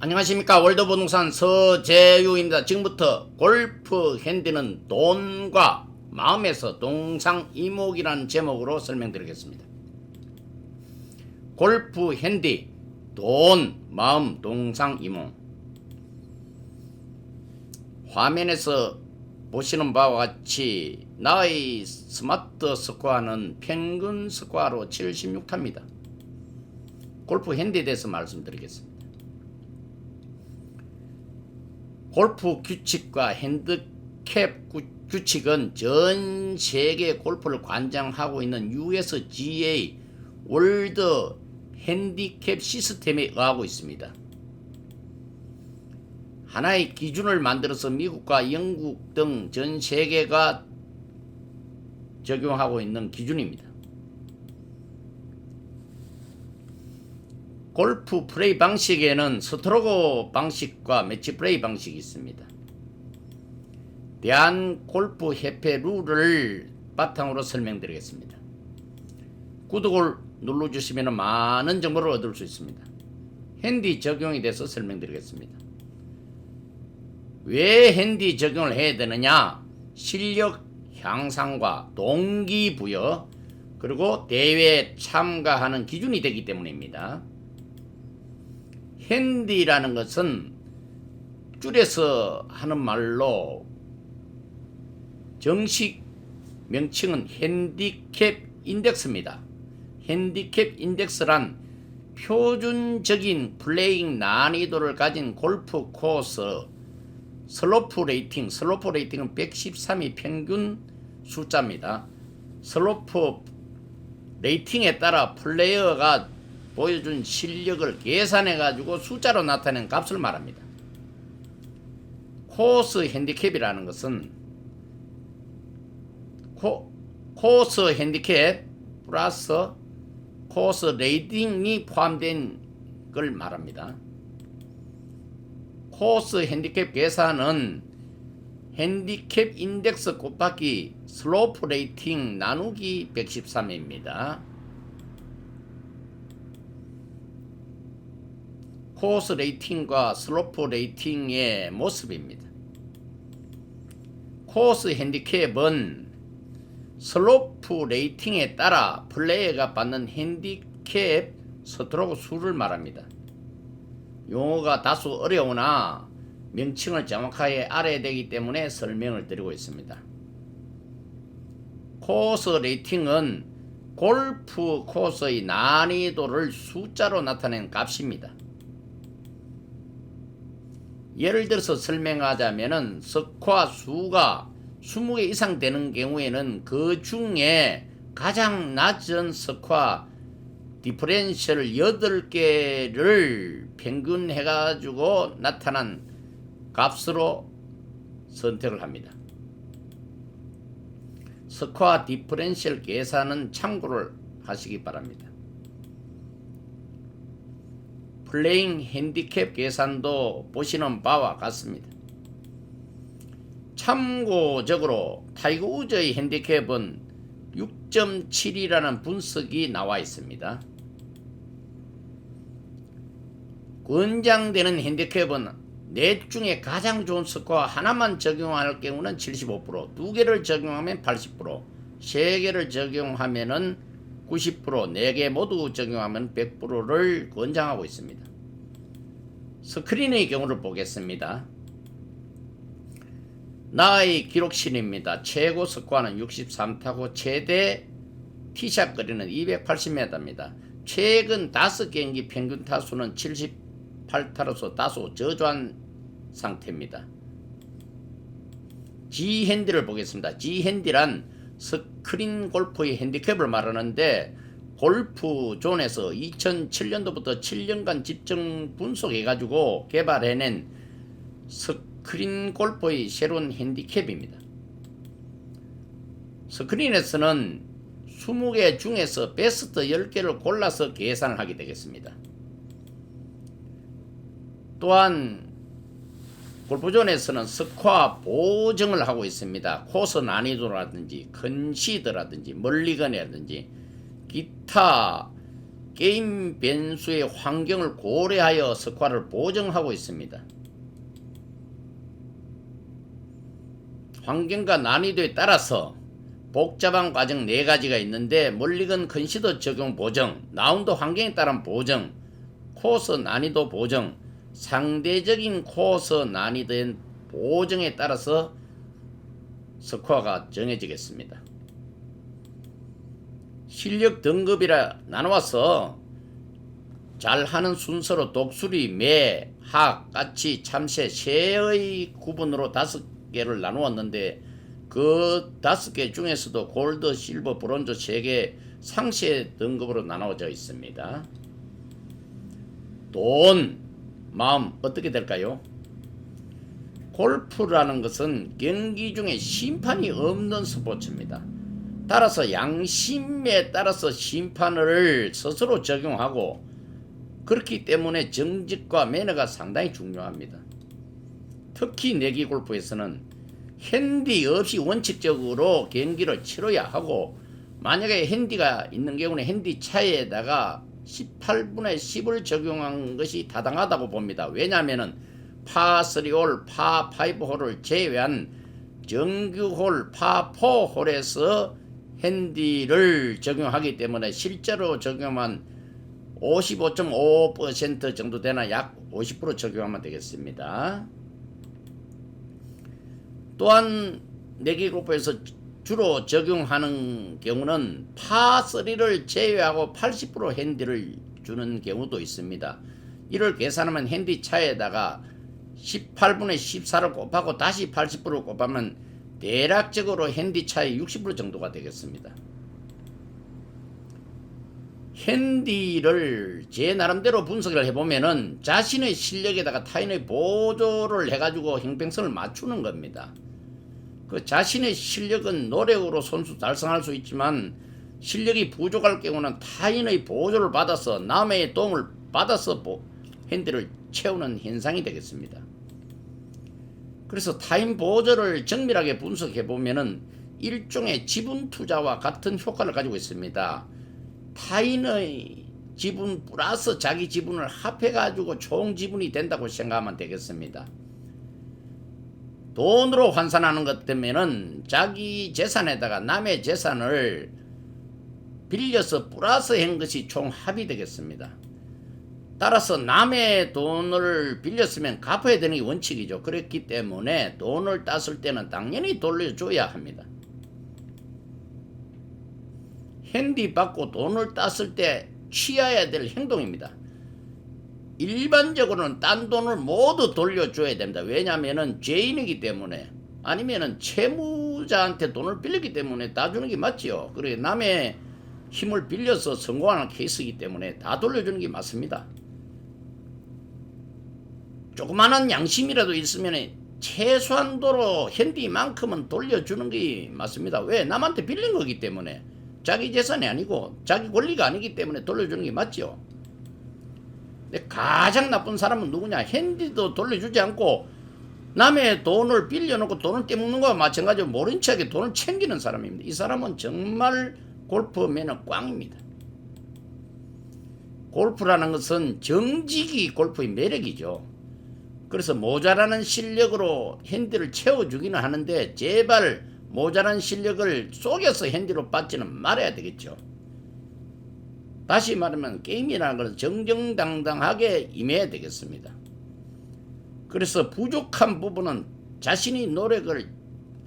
안녕하십니까. 월드부동산 서재유입니다. 지금부터 골프 핸디는 돈과 마음에서 동상이목이라는 제목으로 설명드리겠습니다. 골프 핸디, 돈, 마음, 동상이목. 화면에서 보시는 바와 같이 나의 스마트 스코어는 평균 스코어로 76타입니다. 골프 핸디에 대해서 말씀드리겠습니다. 골프 규칙과 핸디캡 규칙은 전 세계 골프를 관장하고 있는 USGA 월드 핸디캡 시스템에 의하고 있습니다. 하나의 기준을 만들어서 미국과 영국 등 전 세계가 적용하고 있는 기준입니다. 골프 플레이 방식에는 스트로크 방식과 매치 플레이 방식이 있습니다. 대한골프협회 룰을 바탕으로 설명드리겠습니다. 구독을 눌러주시면 많은 정보를 얻을 수 있습니다. 핸디 적용에 대해서 설명드리겠습니다. 왜 핸디 적용을 해야 되느냐? 실력 향상과 동기부여 그리고 대회에 참가하는 기준이 되기 때문입니다. 핸디라는 것은 줄여서 하는 말로 정식 명칭은 핸디캡 인덱스입니다. 핸디캡 인덱스란 표준적인 플레잉 난이도를 가진 골프 코스 슬로프 레이팅은 113이 평균 숫자입니다. 슬로프 레이팅에 따라 플레이어가 보여준 실력을 계산해 가지고 숫자로 나타낸 값을 말합니다. 코스 핸디캡이라는 것은 코스 핸디캡 플러스 코스 레이팅이 포함된 걸 말합니다. 코스 핸디캡 계산은 핸디캡 인덱스 곱하기 슬로프 레이팅 나누기 113입니다. 코스 레이팅과 슬로프 레이팅의 모습입니다. 코스 핸디캡은 슬로프 레이팅에 따라 플레이어가 받는 핸디캡 스트로크 수를 말합니다. 용어가 다소 어려우나 명칭을 정확하게 알아야 되기 때문에 설명을 드리고 있습니다. 코스 레이팅은 골프 코스의 난이도를 숫자로 나타낸 값입니다. 예를 들어서 설명하자면은 스코어 수가 20개 이상 되는 경우에는 그 중에 가장 낮은 스코어 디퍼렌셜 8개를 평균해 가지고 나타난 값으로 선택을 합니다. 스코어 디퍼렌셜 계산은 참고를 하시기 바랍니다. 플레잉 핸디캡 계산도 보시는 바와 같습니다. 참고적으로 타이거 우즈의 핸디캡은 6.7이라는 분석이 나와 있습니다. 권장되는 핸디캡은 넷 중에 가장 좋은 스코어 하나만 적용할 경우는 75%, 두 개를 적용하면 80%, 세 개를 적용하면은 90%, 4개 모두 적용하면 100%를 권장하고 있습니다. 스크린의 경우를 보겠습니다. 나의 기록신입니다. 최고 스코어는 63타고 최대 티샷 거리는 280m입니다. 최근 5경기 평균 타수는 78타로서 다소 저조한 상태입니다. G핸디를 보겠습니다. G핸디란 스크린 골프의 핸디캡을 말하는데 골프 존에서 2007년도부터 7년간 집중 분석해가지고 개발해낸 스크린 골프의 새로운 핸디캡입니다. 스크린에서는 20개 중에서 베스트 10개를 골라서 계산을 하게 되겠습니다. 또한 골프존에서는 스코어 보정을 하고 있습니다. 코스 난이도라든지 컨시드라든지 멀리건이라든지 기타 게임 변수의 환경을 고려하여 스코어를 보정하고 있습니다. 환경과 난이도에 따라서 복잡한 과정 4가지가 있는데 멀리건 컨시더 적용 보정, 라운드 환경에 따른 보정, 코스 난이도 보정, 상대적인 코스 난이도의 보정에 따라서 스코어가 정해지겠습니다. 실력 등급이라 나누어서 잘하는 순서로 독수리, 매, 학, 까치, 참새, 새의 구분으로 5개를 나누었는데 그 5개 중에서도 골드, 실버, 브론즈 3개 상세 등급으로 나누어져 있습니다. 돈, 마음 어떻게 될까요? 골프라는 것은 경기 중에 심판이 없는 스포츠입니다. 따라서 양심에 따라서 심판을 스스로 적용하고 그렇기 때문에 정직과 매너가 상당히 중요합니다. 특히 내기 골프에서는 핸디 없이 원칙적으로 경기를 치러야 하고 만약에 핸디가 있는 경우는 핸디 차에다가 18분의 10을 적용한 것이 타당하다고 봅니다. 왜냐하면 파3홀, 파5홀을 제외한 정규홀, 파4홀에서 핸디를 적용하기 때문에 실제로 적용한 55.5% 정도 되나 약 50% 적용하면 되겠습니다. 또한 내기 골프에서 주로 적용하는 경우는 파3를 제외하고 80% 핸디를 주는 경우도 있습니다. 이를 계산하면 핸디 차에다가 18분의 14를 곱하고 다시 80%를 곱하면 대략적으로 핸디 차의 60% 정도가 되겠습니다. 핸디를 제 나름대로 분석을 해보면은 자신의 실력에다가 타인의 보조를 해가지고 형평성을 맞추는 겁니다. 그 자신의 실력은 노력으로 선수 달성할 수 있지만 실력이 부족할 경우는 타인의 보조를 받아서 남의 도움을 받아서 핸디를 채우는 현상이 되겠습니다. 그래서 타인 보조를 정밀하게 분석해 보면은 일종의 지분 투자와 같은 효과를 가지고 있습니다. 타인의 지분 플러스 자기 지분을 합해 가지고 총 지분이 된다고 생각하면 되겠습니다. 돈으로 환산하는 것 때문에는 자기 재산에다가 남의 재산을 빌려서 플러스 한 것이 총 합이 되겠습니다. 따라서 남의 돈을 빌렸으면 갚아야 되는 게 원칙이죠. 그렇기 때문에 돈을 땄을 때는 당연히 돌려줘야 합니다. 핸디 받고 돈을 땄을 때 취해야 될 행동입니다. 일반적으로는 딴 돈을 모두 돌려줘야 됩니다. 왜냐하면 죄인이기 때문에 아니면 채무자한테 돈을 빌렸기 때문에 다 주는 게 맞죠. 그래 남의 힘을 빌려서 성공하는 케이스이기 때문에 다 돌려주는 게 맞습니다. 조그마한 양심이라도 있으면 최소한도로 핸디만큼은 돌려주는 게 맞습니다. 왜? 남한테 빌린 거기 때문에 자기 재산이 아니고 자기 권리가 아니기 때문에 돌려주는 게 맞죠. 근데 가장 나쁜 사람은 누구냐? 핸디도 돌려주지 않고 남의 돈을 빌려놓고 돈을 떼먹는 거와 마찬가지로 모른 척하게 돈을 챙기는 사람입니다. 이 사람은 정말 골프 매너 꽝입니다. 골프라는 것은 정직이 골프의 매력이죠. 그래서 모자라는 실력으로 핸디를 채워주기는 하는데 제발 모자란 실력을 속여서 핸디로 받지는 말아야 되겠죠. 다시 말하면 게임이라는 것은 정정당당하게 임해야 되겠습니다. 그래서 부족한 부분은 자신이 노력을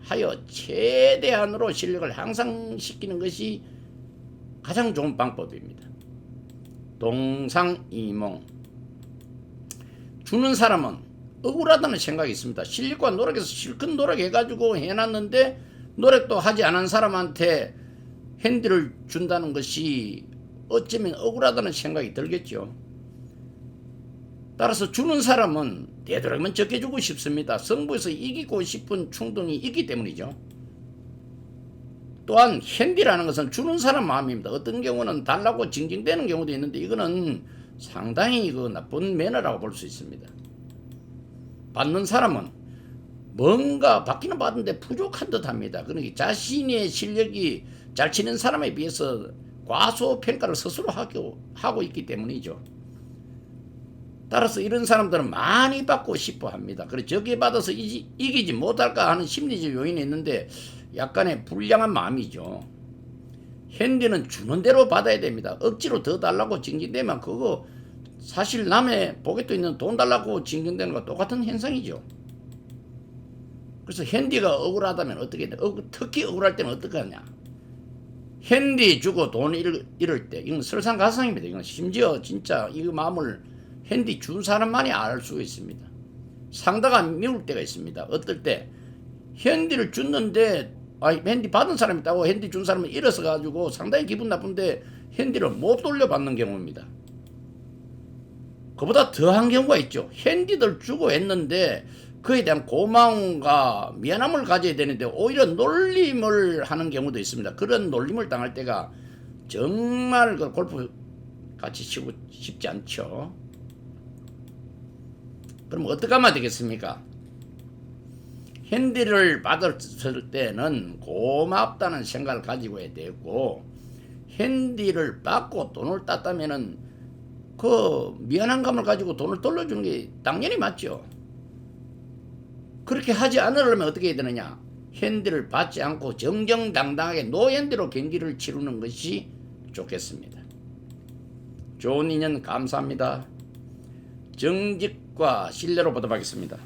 하여 최대한으로 실력을 향상시키는 것이 가장 좋은 방법입니다. 동상이몽. 주는 사람은 억울하다는 생각이 있습니다. 실력과 노력에서 실컷 노력해가지고 해놨는데 노력도 하지 않은 사람한테 핸디를 준다는 것이 어쩌면 억울하다는 생각이 들겠죠. 따라서 주는 사람은 되도록이면 적게 주고 싶습니다. 승부에서 이기고 싶은 충동이 있기 때문이죠. 또한 핸디라는 것은 주는 사람 마음입니다. 어떤 경우는 달라고 징징대는 경우도 있는데 이거는 상당히 나쁜 매너라고 볼 수 있습니다. 받는 사람은 뭔가 받기는 받는데 부족한 듯 합니다. 그러니까 자신의 실력이 잘 치는 사람에 비해서 과소평가를 스스로 하고 있기 때문이죠. 따라서 이런 사람들은 많이 받고 싶어 합니다. 그래서 적게 받아서 이기지 못할까 하는 심리적 요인이 있는데 약간의 불량한 마음이죠. 현대는 주는 대로 받아야 됩니다. 억지로 더 달라고 징징대면 그거 사실 남의 포켓도 있는 돈 달라고 징징대는 거 똑같은 현상이죠. 그래서 현디가 억울하다면 어떻게 돼? 특히 억울할 때는 어떻게 하냐? 현디 주고 돈 잃을 때 이건 설상가상입니다. 이건 심지어 진짜 이 마음을 현디 준 사람만이 알 수 있습니다. 상다가 미울 때가 있습니다. 어떨 때 현디를 줬는데 현디 받은 사람이 있다고 현디 준 사람은 잃어서 가지고 상당히 기분 나쁜데 현디를 못 돌려받는 경우입니다. 그보다 더한 경우가 있죠. 현디들 주고 했는데 그에 대한 고마움과 미안함을 가져야 되는데 오히려 놀림을 하는 경우도 있습니다. 그런 놀림을 당할 때가 정말 그 골프 같이 치고 싶지 않죠. 그럼 어떻게 하면 되겠습니까? 현디를 받았을 때는 고맙다는 생각을 가지고 해야 되고, 현디를 받고 돈을 땄다면은 그 미안한 감을 가지고 돈을 돌려주는 게 당연히 맞죠. 그렇게 하지 않으려면 어떻게 해야 되느냐? 현디를 받지 않고 정정당당하게 노현디로 경기를 치르는 것이 좋겠습니다. 좋은 인연 감사합니다. 정직과 신뢰로 보답하겠습니다.